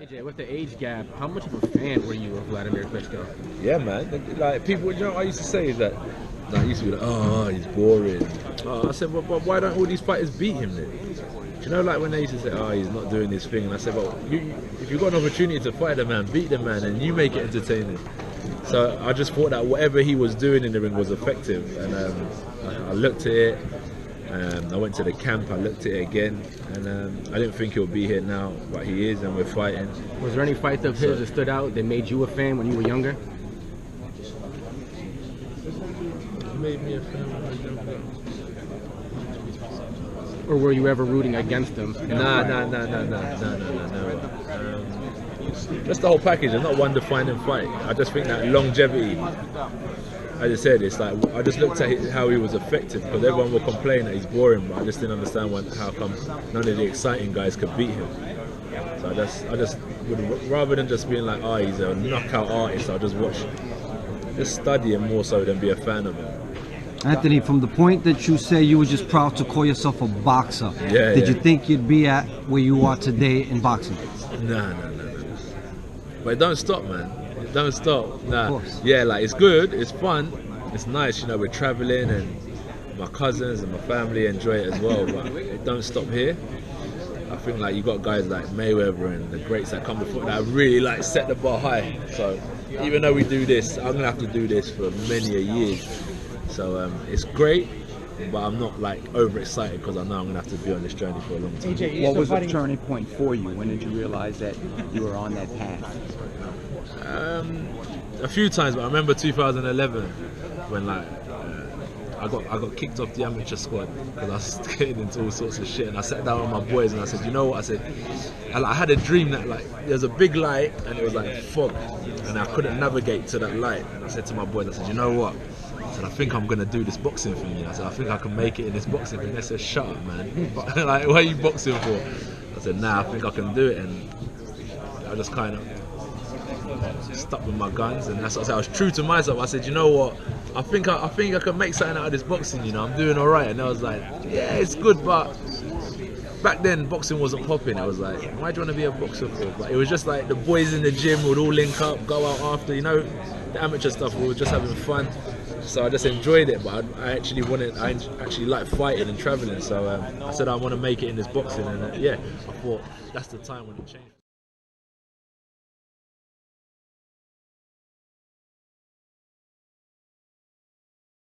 AJ, with the age gap, how much of a fan were you of Wladimir Klitschko? Yeah, man. Like people, you know, what I used to say is that, like, I used to be like, oh, he's boring. I said, well, but why don't all these fighters beat him then? Do you know, like when they used to say, oh, he's not doing this thing, and I said, well, if you've got an opportunity to fight the man, beat the man, and you make it entertaining. So I just thought that whatever he was doing in the ring was effective, and I looked at it. I went to the camp, I looked at it again, and I didn't think he'll be here now, but he is, and we're fighting. Was there any fights of his that stood out that made you a fan when you were younger? Made me a fan when I was younger. Or were you ever rooting against him? No. Just the whole package. There's not one defining fight. I just think that longevity. As I said, it's like I just looked at how he was effective, because everyone will complain that he's boring, but I just didn't understand how come none of the exciting guys could beat him. So I just would, rather than just being like, oh, he's a knockout artist, I'll just study him more so than be a fan of him. Anthony, from the point that you say you were just proud to call yourself a boxer, did you think you'd be at where you are today in boxing? No. But it don't stop, man. It don't stop. Nah. Yeah, like it's good, it's fun, it's nice. You know, we're traveling, and my cousins and my family enjoy it as well. But it don't stop here. I think like you got guys like Mayweather and the greats that come before that really like set the bar high. So even though we do this, I'm gonna have to do this for many a years. So it's great, but I'm not like overexcited because I know I'm gonna have to be on this journey for a long time. AJ, what was the turning point for you? When did you realize that you were on that path? A few times, but I remember 2011 when like I got kicked off the amateur squad because I was getting into all sorts of shit, and I sat down with my boys and I said, you know what? I said, I had a dream that like there's a big light and it was like fog, and I couldn't navigate to that light. And I said to my boys, I said, you know what? I said, I think I'm gonna do this boxing thing. I said, I think I can make it in this boxing thing. They said, shut up, man. Like, what are you boxing for? I said, nah, I think I can do it, and I just kind of stuck with my guns, and that's what I said. I was true to myself. I said, you know what? I think I can make something out of this boxing. You know, I'm doing all right. And I was like, yeah, it's good, but back then boxing wasn't popping. It was like, why do you want to be a boxer for? But it was just like the boys in the gym would all link up, go out after. You know, the amateur stuff. We were just having fun. So I just enjoyed it, but I actually like fighting and traveling. So I said I want to make it in this boxing, and yeah, I thought that's the time when it changed.